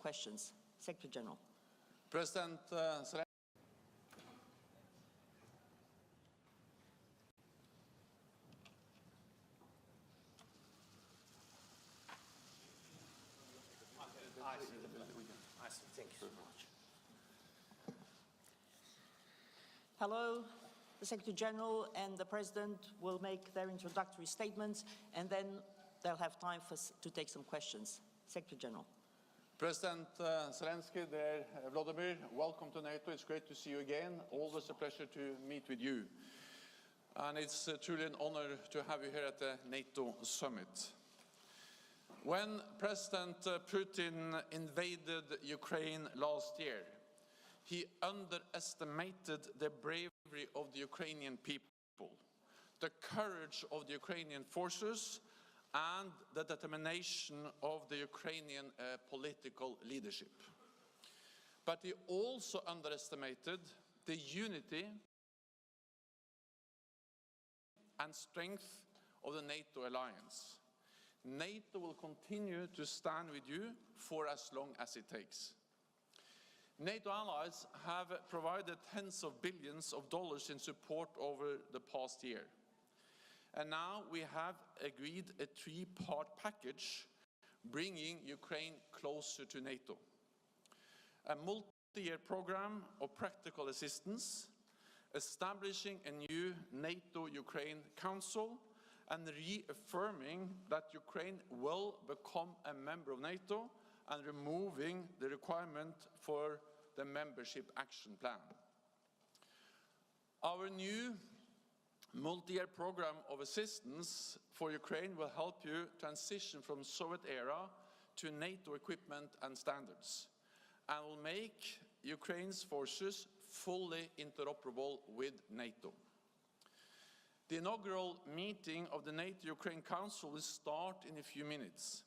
questions. Secretary General. President Zelenskyy. Thank you so much. Hello. The Secretary General and the President will make their introductory statements, and then they'll have time to take some questions. Secretary General. President Zelenskyy, dear Volodymyr, welcome to NATO. It's great to see you again. Always a pleasure to meet with you. And it's truly an honor to have you here at the NATO summit. When President Putin invaded Ukraine last year, he underestimated the bravery of the Ukrainian people, the courage of the Ukrainian forces, and the determination of the Ukrainian political leadership. But he also underestimated the unity and strength of the NATO alliance. NATO will continue to stand with you for as long as it takes. NATO allies have provided tens of billions of dollars in support over the past year. And now we have agreed a three-part package bringing Ukraine closer to NATO. A multi-year program of practical assistance, establishing a new NATO-Ukraine Council, and reaffirming that Ukraine will become a member of NATO and removing the requirement for the membership action plan. Our new multi-year program of assistance for Ukraine will help you transition from Soviet era to NATO equipment and standards, and will make Ukraine's forces fully interoperable with NATO. The inaugural meeting of the NATO-Ukraine Council will start in a few minutes.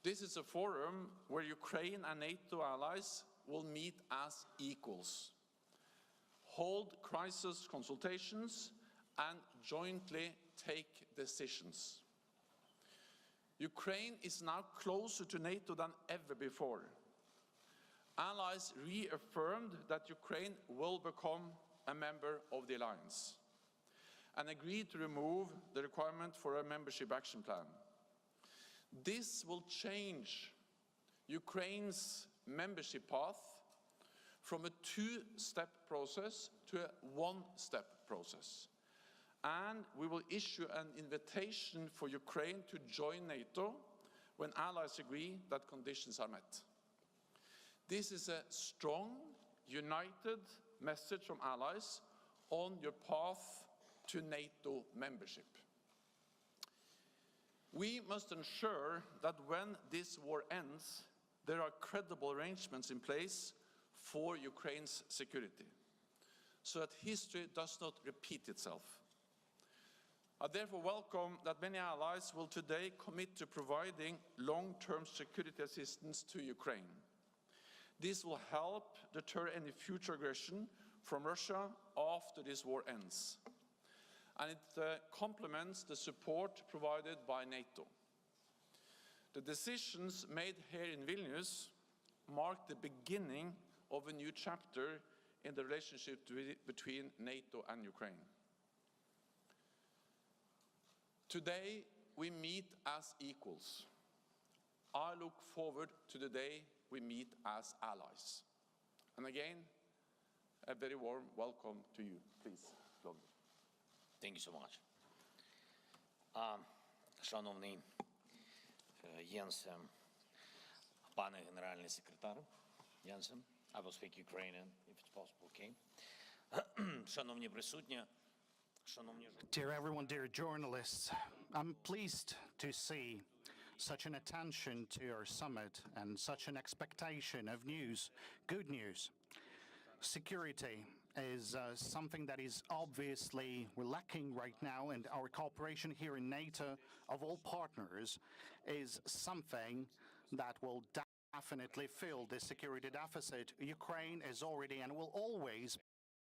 This is a forum where Ukraine and NATO allies will meet as equals, hold crisis consultations, and jointly take decisions. Ukraine is now closer to NATO than ever before. Allies reaffirmed that Ukraine will become a member of the alliance and agreed to remove the requirement for a membership action plan. This will change Ukraine's membership path from a two-step process to a one-step process. And we will issue an invitation for Ukraine to join NATO when allies agree that conditions are met. This is a strong, united message from allies on your path to NATO membership. We must ensure that when this war ends, there are credible arrangements in place for Ukraine's security, so that history does not repeat itself. I therefore welcome that many allies will today commit to providing long-term security assistance to Ukraine. This will help deter any future aggression from Russia after this war ends. And it complements the support provided by NATO. The decisions made here in Vilnius mark the beginning of a new chapter in the relationship between NATO and Ukraine. Today, we meet as equals. I look forward to the day we meet as allies. And again, a very warm welcome to you. Please, Volodymyr. Thank you so much. Шановний Єнсе, пане Генеральний секретар, Єнсен, I will speak Ukrainian if it's possible, okay? Шановні присутні, Dear everyone, dear journalists, I'm pleased to see such an attention to our summit and such an expectation of news, good news. Security is something that is obviously lacking right now, and our cooperation here in NATO of all partners is something that will definitely fill the security deficit. Ukraine is already and will always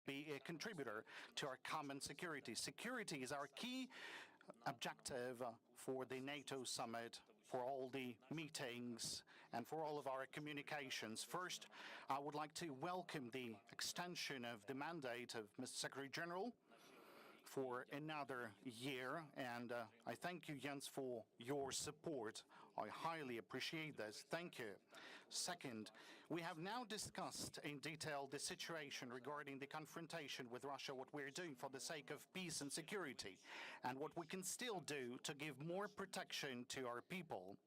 be a contributor to our common security. Security is our key objective for the NATO summit, for all the meetings and for all of our communications. First, I would like to welcome the extension of the mandate of Mr. Secretary General for another year, and I thank you, Jens, for your support. I highly appreciate this. Thank you. Second, we have now discussed in detail the situation regarding the confrontation with Russia, what we're doing for the sake of peace and security, and what we can still do to give more protection to our people.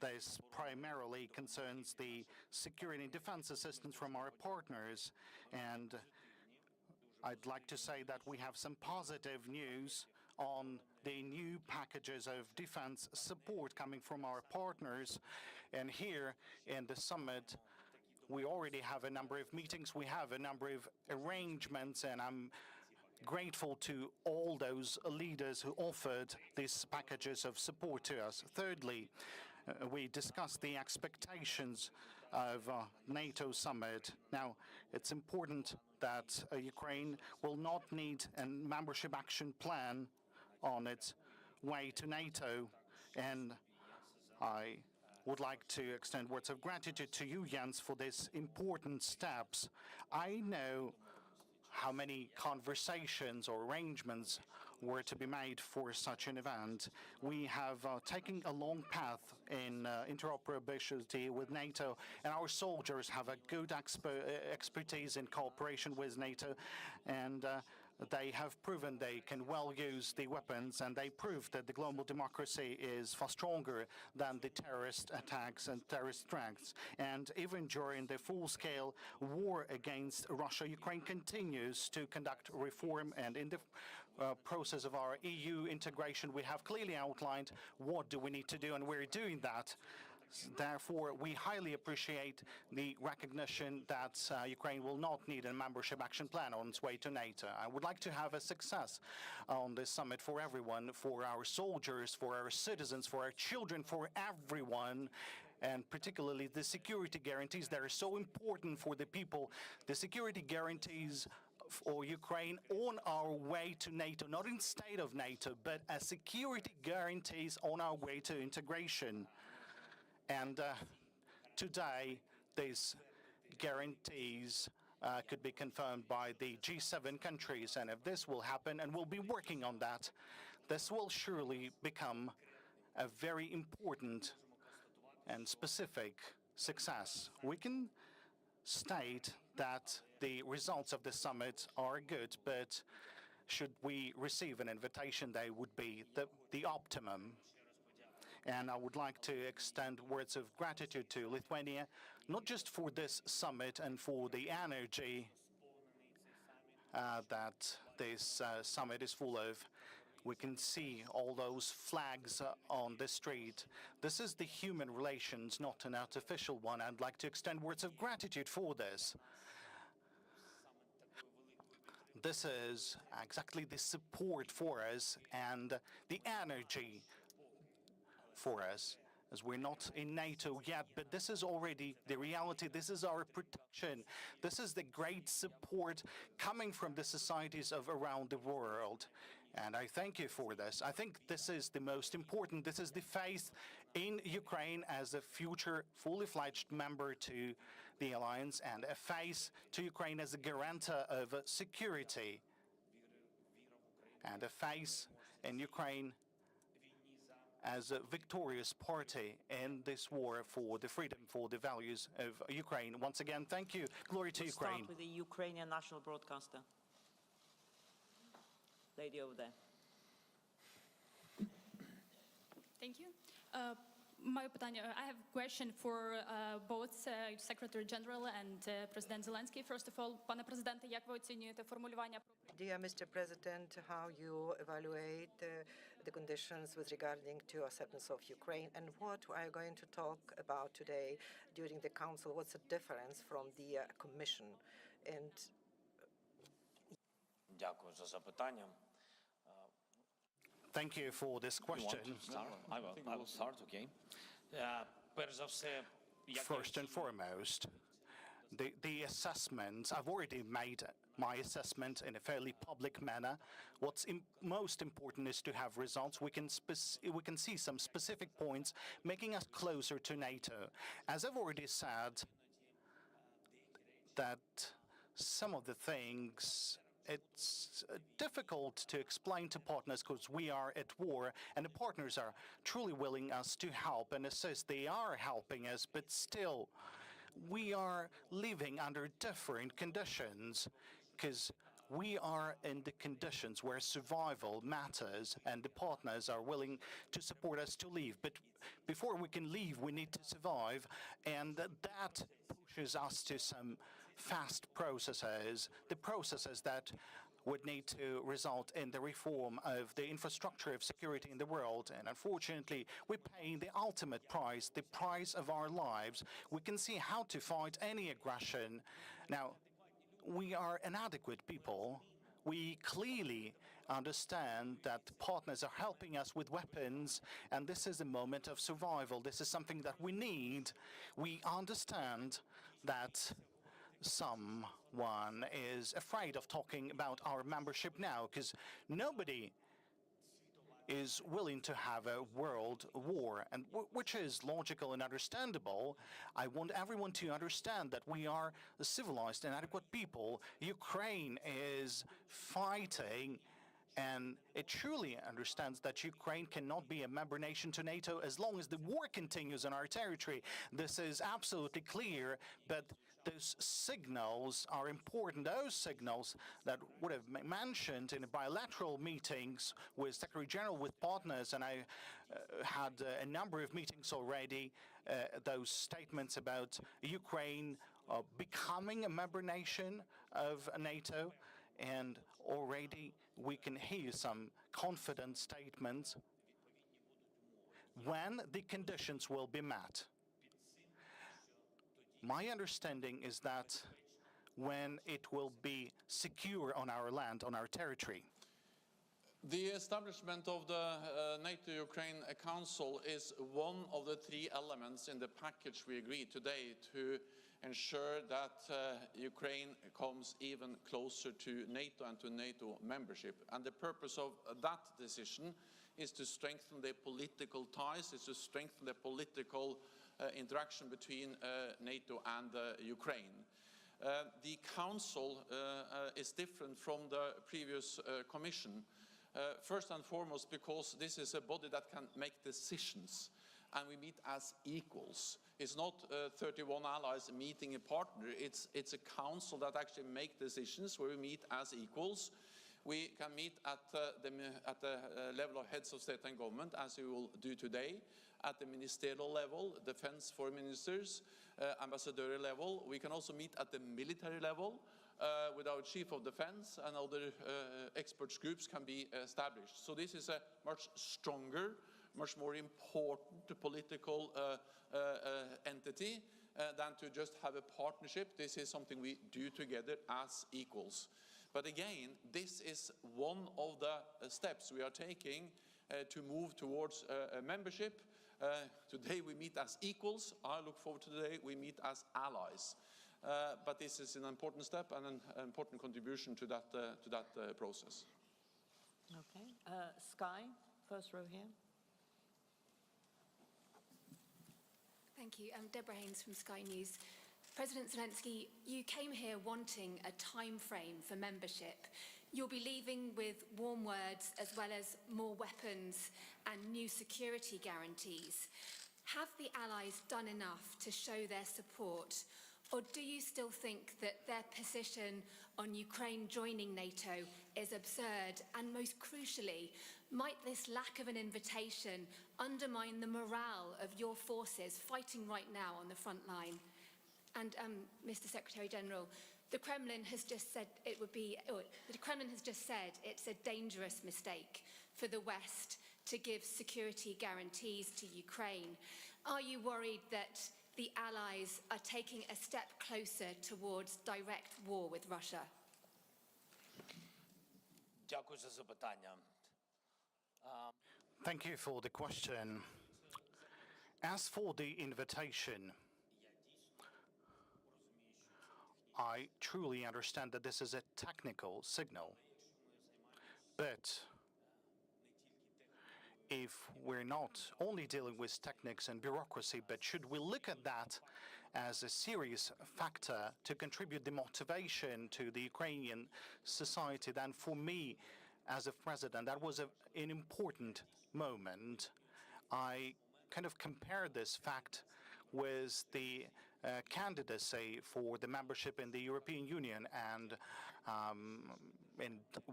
This primarily concerns the security and defense assistance from our partners, and I'd like to say that we have some positive news on the new packages of defense support coming from our partners. And here in the summit, we already have a number of meetings, we have a number of arrangements, and I'm grateful to all those leaders who offered these packages of support to us. Thirdly, we discussed the expectations of NATO summit. Now, it's important that Ukraine will not need a membership action plan on its way to NATO, and I would like to extend words of gratitude to you, Jens, for these important steps. I know how many conversations or arrangements were to be made for such an event. We have taken a long path in interoperability with NATO, and our soldiers have a good expertise in cooperation with NATO, and they have proven they can well use the weapons, and they prove that the global democracy is far stronger than the terrorist attacks and terrorist threats. And even during the full-scale war against Russia, Ukraine continues to conduct reform, and in the process of our EU integration, we have clearly outlined what do we need to do, and we're doing that. Therefore, we highly appreciate the recognition that Ukraine will not need a membership action plan on its way to NATO. I would like to have a success on this summit for everyone, for our soldiers, for our citizens, for our children, for everyone, and particularly the security guarantees that are so important for the people. The security guarantees for Ukraine on our way to NATO, not instead of NATO, but as security guarantees on our way to integration. And today, these guarantees could be confirmed by the G7 countries. And if this will happen, and we'll be working on that, this will surely become a very important and specific success. We can state that the results of the summit are good, but should we receive an invitation, they would be the optimum. And I would like to extend words of gratitude to Lithuania, not just for this summit and for the energy that this summit is full of. We can see all those flags on the street. This is the human relations, not an artificial one. I'd like to extend words of gratitude for this. This is exactly the support for us and the energy for us, as we're not in NATO yet, but this is already the reality. This is our protection. This is the great support coming from the societies of around the world. And I thank you for this. I think this is the most important. This is the faith in Ukraine as a future fully fledged member to the alliance, and a faith to Ukraine as a guarantor of security, and a faith in Ukraine as a victorious party in this war for the freedom, for the values of Ukraine. Once again, thank you. Glory to Ukraine. Start with the Ukrainian national broadcaster. Lady over there. Thank you. My питання, I have a question for both Secretary General and President Zelenskyy. First of all, пане президенте, як ви оцінюєте формулювання? Dear Mr. President, how you evaluate the conditions with regarding to acceptance of Ukraine, and what are you going to talk about today during the Council? What's the difference from the Commission? And Дякую за запитання. Thank you for this question. I will start, okay. Перш за все, First and foremost, the assessments, I've already made my assessment in a fairly public manner. What's most important is to have results. We can see some specific points making us closer to NATO. As I've already said, that some of the things it's difficult to explain to partners because we are at war and the partners are truly willing us to help and assist. They are helping us, but still we are living under different conditions because we are in the conditions where survival matters and the partners are willing to support us to leave. But before we can leave, we need to survive, and that pushes us to some fast processes, the processes that would need to result in the reform of the infrastructure of security in the world. And unfortunately, we're paying the ultimate price, the price of our lives. We can see how to fight any aggression. Now, we are inadequate people. We clearly understand that partners are helping us with weapons, and this is a moment of survival. This is something that we need. We understand that someone is afraid of talking about our membership now because nobody is willing to have a world war, and which is logical and understandable. I want everyone to understand that we are civilized and adequate people. Ukraine is fighting, and it truly understands that Ukraine cannot be a member nation to NATO as long as the war continues on our territory. This is absolutely clear, but those signals are important. Those signals that would have mentioned in bilateral meetings with Secretary General, with partners, and I had a number of meetings already, those statements about Ukraine becoming a member nation of NATO, and already we can hear some confident statements when the conditions will be met. My understanding is that when it will be secure on our land, on our territory. The establishment of the NATO-Ukraine Council is one of the three elements in the package we agreed today to ensure that Ukraine comes even closer to NATO and to NATO membership. And the purpose of that decision is to strengthen the political ties, is to strengthen the political interaction between NATO and Ukraine. The Council is different from the previous Commission, first and foremost because this is a body that can make decisions, and we meet as equals. It's not 31 allies meeting a partner, it's a council that actually make decisions where we meet as equals. We can meet at the level of heads of state and government, as we will do today, at the ministerial level, defense foreign ministers, ambassadorial level. We can also meet at the military level with our chief of defense, and other experts groups can be established. So this is a much stronger, much more important political entity than to just have a partnership. This is something we do together as equals. But again, this is one of the steps we are taking to move towards a membership. Today we meet as equals. I look forward to the day we meet as allies. But this is an important step and an important contribution to that process. Okay. Sky, first row here. Thank you. I'm Deborah Haynes from Sky News. President Zelenskyy, you came here wanting a time frame for membership. You'll be leaving with warm words as well as more weapons and new security guarantees. Have the Allies done enough to show their support, or do you still think that their position on Ukraine joining NATO is absurd? And most crucially, might this lack of an invitation undermine the morale of your forces fighting right now on the front line? And Mr. Secretary General, the Kremlin has just said it's a dangerous mistake for the West to give security guarantees to Ukraine. Are you worried that the Allies are taking a step closer towards direct war with Russia? Thank you for the question. As for the invitation, I truly understand that this is a technical signal. But if we're not only dealing with techniques and bureaucracy, but should we look at that as a serious factor to contribute the motivation to the Ukrainian society, then for me, as a president, that was an important moment. I kind of compare this fact with the candidacy for the membership in the European Union and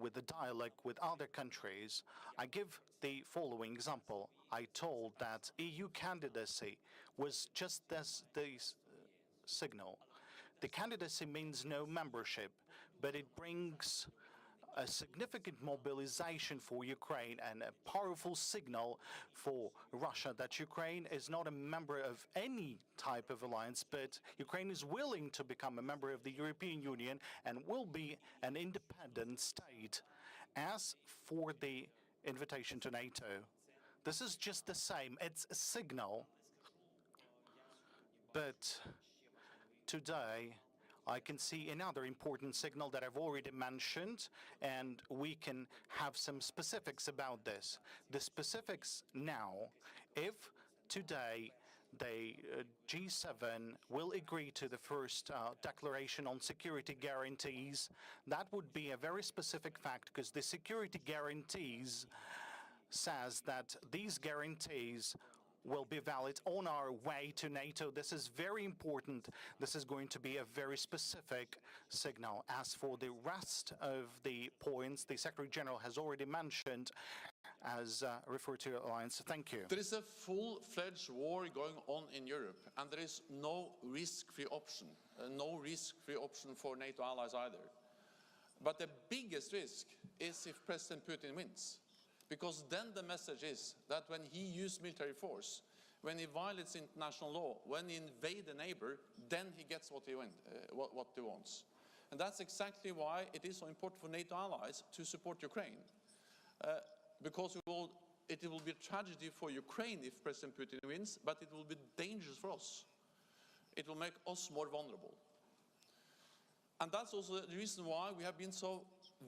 with the dialogue with other countries. I give the following example. I told that EU candidacy was just this signal. The candidacy means no membership, but it brings a significant mobilization for Ukraine and a powerful signal for Russia that Ukraine is not a member of any type of alliance, but Ukraine is willing to become a member of the European Union and will be an independent state. As for the invitation to NATO, this is just the same. It's a signal. But today, I can see another important signal that I've already mentioned, and we can have some specifics about this. The specifics now, if today the G7 will agree to the first declaration on security guarantees, that would be a very specific fact, because the security guarantees says that these guarantees will be valid on our way to NATO. This is very important. This is going to be a very specific signal. As for the rest of the points, the Secretary General has already mentioned as referred to alliance. Thank you. There is a full-fledged war going on in Europe, and there is no risk-free option, for NATO allies either. But the biggest risk is if President Putin wins. Because then the message is that when he uses military force, when he violates international law, when he invades a neighbor, then he gets what he wants. And that's exactly why it is so important for NATO allies to support Ukraine. Because it will be a tragedy for Ukraine if President Putin wins, but it will be dangerous for us. It will make us more vulnerable. And that's also the reason why we have been so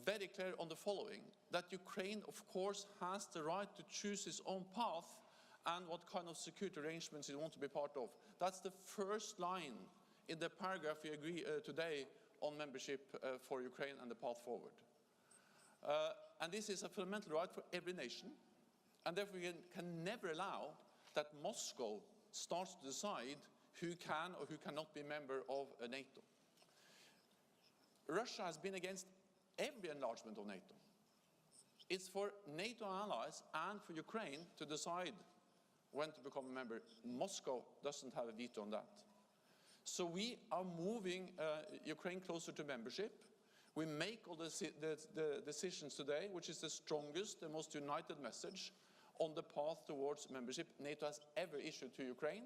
very clear on the following, that Ukraine, of course, has the right to choose its own path and what kind of security arrangements it wants to be part of. That's the first line in the paragraph we agree today on membership for Ukraine and the path forward. And this is a fundamental right for every nation, and therefore we can never allow that Moscow starts to decide who can or who cannot be a member of NATO. Russia has been against every enlargement of NATO. It's for NATO allies and for Ukraine to decide when to become a member. Moscow doesn't have a veto on that. So we are moving Ukraine closer to membership. We make all the decisions today, which is the strongest, the most united message on the path towards membership NATO has ever issued to Ukraine.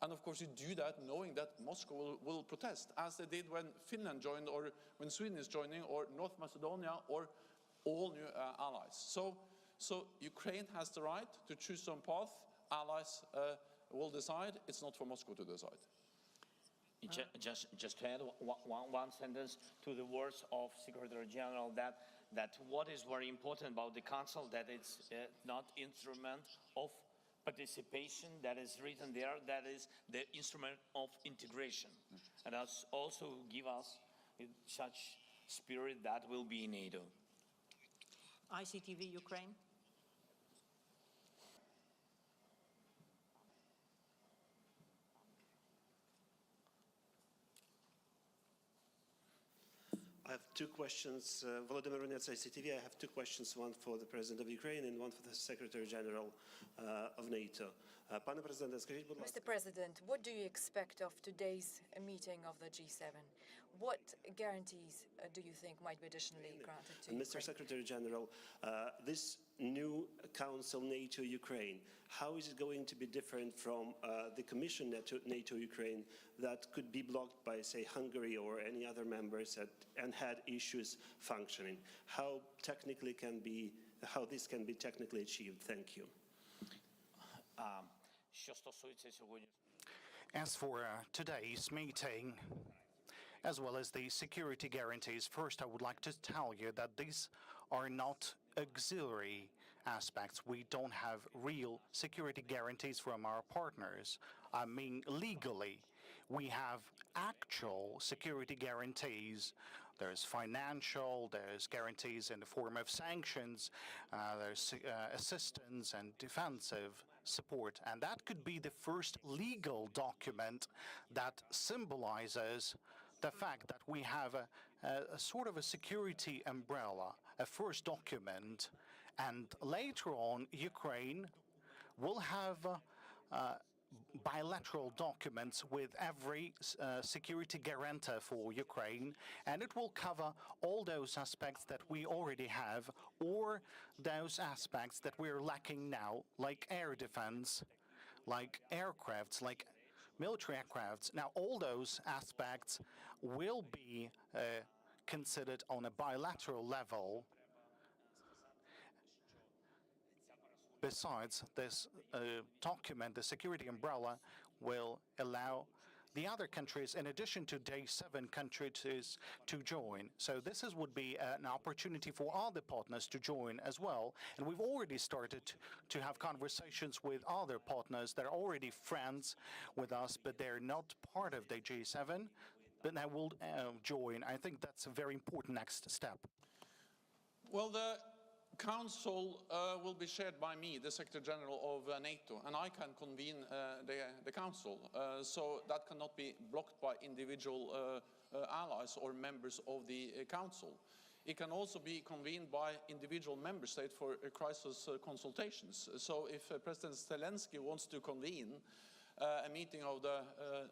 And of course, you do that knowing that Moscow will protest, as they did when Finland joined, or when Sweden is joining, or North Macedonia, or all new allies. So Ukraine has the right to choose some path. Allies will decide. It's not for Moscow to decide. Just to add one sentence to the words of Secretary General, that what is very important about the Council, that it's not instrument of participation that is written there, that is the instrument of integration. And that's also give us such spirit that will be in NATO. ICTV Ukraine. I have two questions. Volodymyr, ICTV. I have two questions, one for the President of Ukraine and one for the Secretary General of NATO. Mr. President, what do you expect of today's meeting of the G7? What guarantees do you think might be additionally granted to Ukraine? Mr. Secretary General, this new Council NATO-Ukraine, how is it going to be different from the Commission NATO-Ukraine that could be blocked by, say, Hungary or any other members and had issues functioning? How this can be technically achieved? Thank you. As for today's meeting, as well as the security guarantees. First, I would like to tell you that these are not auxiliary aspects. We don't have real security guarantees from our partners. I mean, legally, we have actual security guarantees. There's financial, there's guarantees in the form of sanctions, there's assistance and defensive support. And that could be the first legal document that symbolizes the fact that we have a sort of a security umbrella, a first document. And later on, Ukraine will have bilateral documents with every security guarantor for Ukraine, and it will cover all those aspects that we already have or those aspects that we're lacking now, like air defense, like aircrafts, like military aircrafts. Now, all those aspects will be considered on a bilateral level. Besides, this document, the security umbrella, will allow the other countries, in addition to J7 countries, to join. So this would be an opportunity for other partners to join as well. And we've already started to have conversations with other partners that are already friends with us, but they're not part of the G7, but they will join. I think that's a very important next step. Well, the Council will be chaired by me, the Secretary General of NATO, and I can convene the Council. So that cannot be blocked by individual allies or members of the Council. It can also be convened by individual member states for crisis consultations. So if President Zelenskyy wants to convene a meeting of the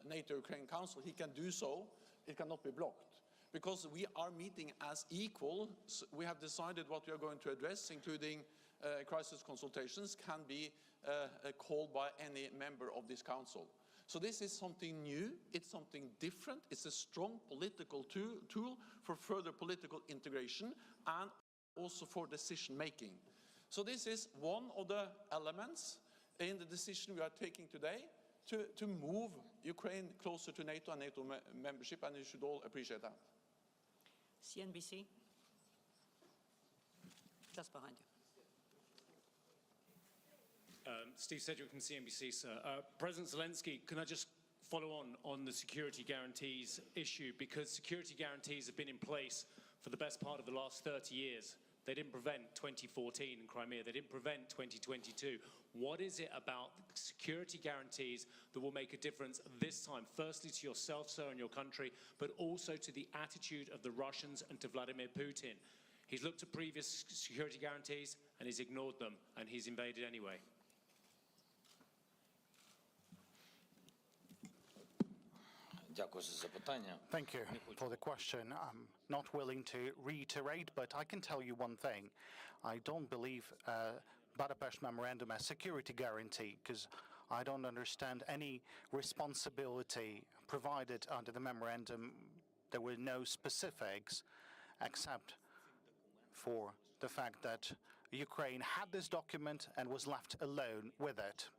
NATO-Ukraine Council, he can do so. It cannot be blocked. Because we are meeting as equals, we have decided what we are going to address, including crisis consultations, can be called by any member of this council. So this is something new, it's something different, it's a strong political tool for further political integration and also for decision making. So this is one of the elements in the decision we are taking today to move Ukraine closer to NATO and NATO membership, and you should all appreciate that. CNBC, just behind you. Steve Sedgwick from CNBC, sir. President Zelenskyy, can I just follow on the security guarantees issue? Because security guarantees have been in place for the best part of the last 30 years. They didn't prevent 2014 in Crimea. They didn't prevent 2022. What is it about security guarantees that will make a difference this time, firstly to yourself, sir, and your country, but also to the attitude of the Russians and to Vladimir Putin? He's looked at previous security guarantees and he's ignored them, and he's invaded anyway. Thank you for the question. I'm not willing to reiterate, but I can tell you one thing. I don't believe Budapest Memorandum as security guarantee, because I don't understand any responsibility provided under the memorandum. There were no specifics except for the fact that Ukraine had this document and was left alone with it.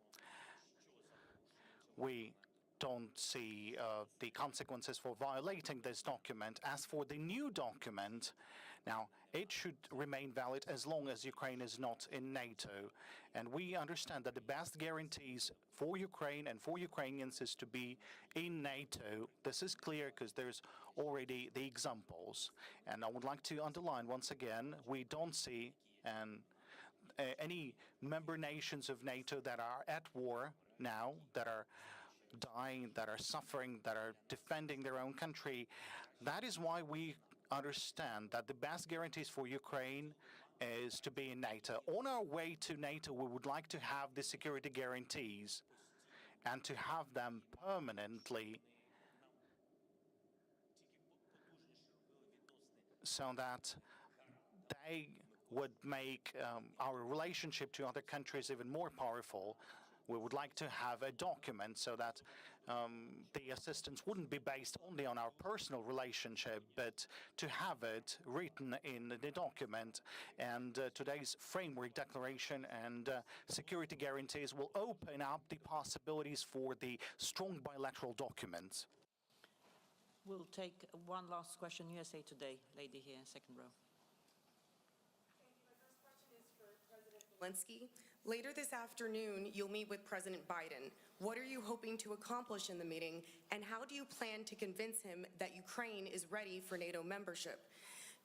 We don't see the consequences for violating this document. As for the new document, now, it should remain valid as long as Ukraine is not in NATO. And we understand that the best guarantees for Ukraine and for Ukrainians is to be in NATO. This is clear because there's already the examples. And I would like to underline once again, we don't see any member nations of NATO that are at war now, that are dying, that are suffering, that are defending their own country. That is why we understand that the best guarantees for Ukraine is to be in NATO. On our way to NATO, we would like to have the security guarantees and to have them permanently so that they would make our relationship to other countries even more powerful. We would like to have a document so that the assistance wouldn't be based only on our personal relationship, but to have it written in the document. And today's framework declaration and security guarantees will open up the possibilities for the strong bilateral documents. We'll take one last question. USA Today, lady here, second row. Zelenskyy. Later this afternoon, you'll meet with President Biden. What are you hoping to accomplish in the meeting, and how do you plan to convince him that Ukraine is ready for NATO membership?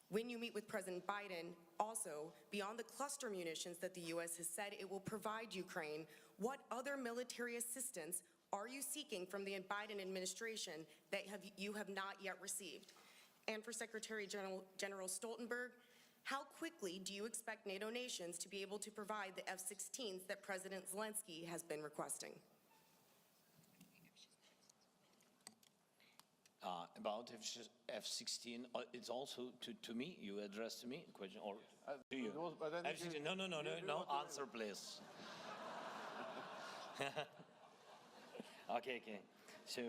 When you meet with President Biden, also, beyond the cluster munitions that the U.S. has said it will provide Ukraine, what other military assistance are you seeking from the Biden administration that you have not yet received? And for Secretary General Stoltenberg, how quickly do you expect NATO nations to be able to provide the F-16s that President Zelenskyy has been requesting? About F-16, it's also to me, you address to me a question, or to you? F-16, no, answer please. Okay. So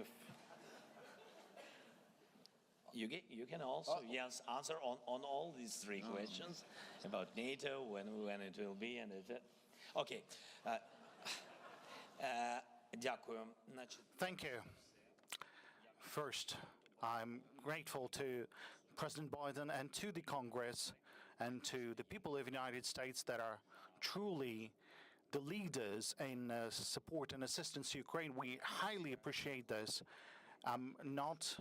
you can also yes answer on all these three questions about NATO, when it will be, and it. Okay. Дякую. Thank you. First, I'm grateful to President Biden and to the Congress and to the people of the United States that are truly the leaders in support and assistance to Ukraine. We highly appreciate this. I'm not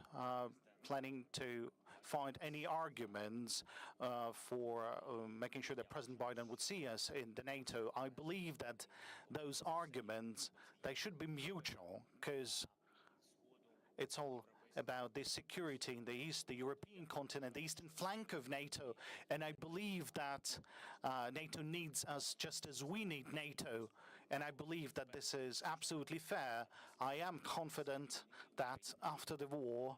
planning to find any arguments for making sure that President Biden would see us in the NATO. I believe that those arguments, they should be mutual, because it's all about the security in the East, the European continent, the eastern flank of NATO. And I believe that NATO needs us just as we need NATO. And I believe that this is absolutely fair. I am confident that after the war,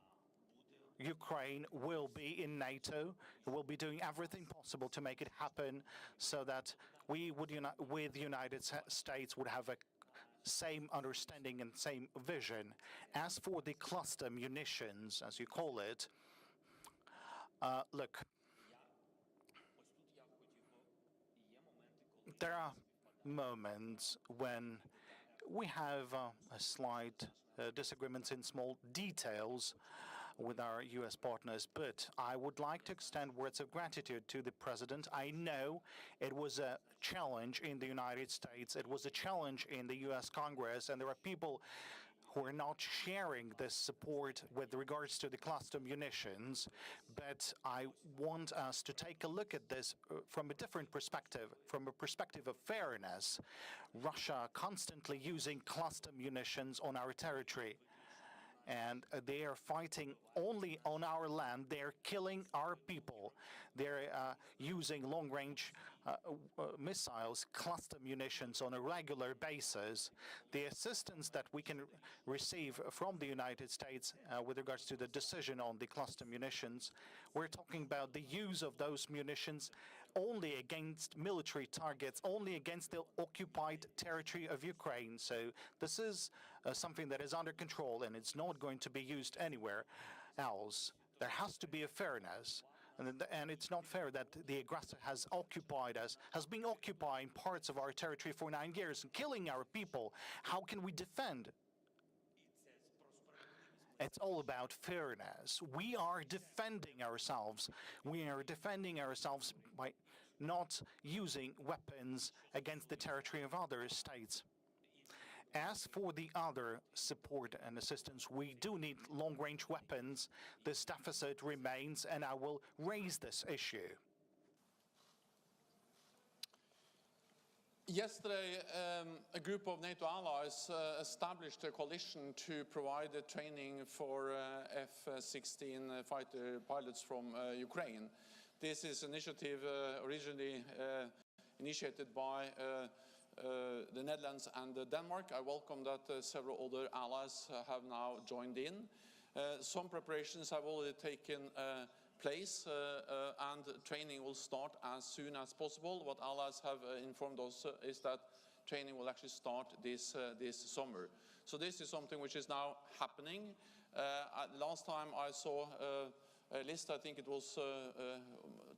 Ukraine will be in NATO. We'll be doing everything possible to make it happen, so that we would, with the United States, would have a same understanding and same vision. As for the cluster munitions, as you call it, look, there are moments when we have a slight disagreements in small details with our U.S. partners, but I would like to extend words of gratitude to the President. I know it was a challenge in the United States, it was a challenge in the U.S. Congress, and there are people who are not sharing this support with regards to the cluster munitions, but I want us to take a look at this from a different perspective, from a perspective of fairness. Russia constantly using cluster munitions on our territory, and they are fighting only on our land. They're killing our people. They're using long-range missiles, cluster munitions on a regular basis. The assistance that we can receive from the United States with regards to the decision on the cluster munitions, we're talking about the use of those munitions only against military targets, only against the occupied territory of Ukraine. So this is something that is under control, and it's not going to be used anywhere else. There has to be a fairness. And it's not fair that the aggressor has occupied us, has been occupying parts of our territory for 9 years and killing our people. How can we defend? It's all about fairness. We are defending ourselves. We are defending ourselves by not using weapons against the territory of other states. As for the other support and assistance, we do need long-range weapons. This deficit remains, and I will raise this issue. Yesterday, a group of NATO allies established a coalition to provide training for F-16 fighter pilots from Ukraine. This is an initiative originally initiated by the Netherlands and Denmark. I welcome that several other allies have now joined in. Some preparations have already taken place, and training will start as soon as possible. What allies have informed us is that training will actually start this summer. So this is something which is now happening. Last time I saw a list, I think it was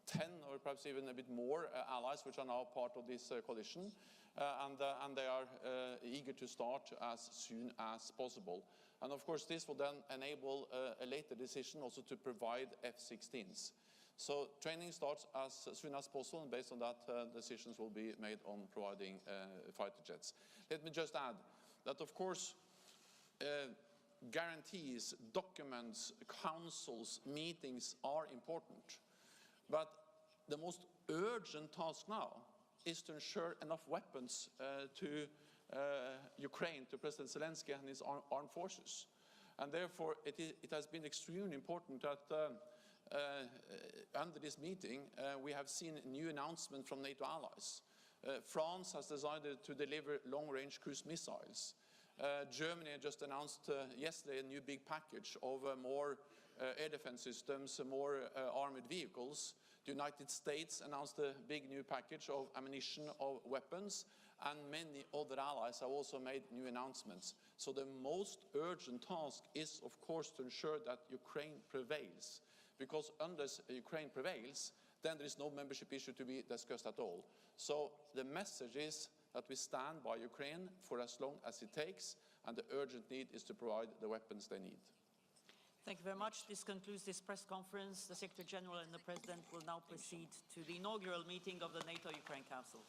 10 or perhaps even a bit more allies which are now part of this coalition, and they are eager to start as soon as possible. And of course this will then enable a later decision also to provide F-16s. So training starts as soon as possible, and based on that decisions will be made on providing fighter jets. Let me just add that of course guarantees, documents, councils, meetings are important. But the most urgent task now is to ensure enough weapons to Ukraine, to President Zelenskyy and his armed forces. And therefore it has been extremely important that under this meeting we have seen new announcements from NATO allies. France has decided to deliver long-range cruise missiles. Germany just announced yesterday a new big package of more air defense systems, more armored vehicles. The United States announced a big new package of ammunition, of weapons, and many other allies have also made new announcements. So the most urgent task is, of course, to ensure that Ukraine prevails. Because unless Ukraine prevails, then there is no membership issue to be discussed at all. So the message is that we stand by Ukraine for as long as it takes, and the urgent need is to provide the weapons they need. Thank you very much. This concludes this press conference. The Secretary General and the President will now proceed to the inaugural meeting of the NATO-Ukraine Council.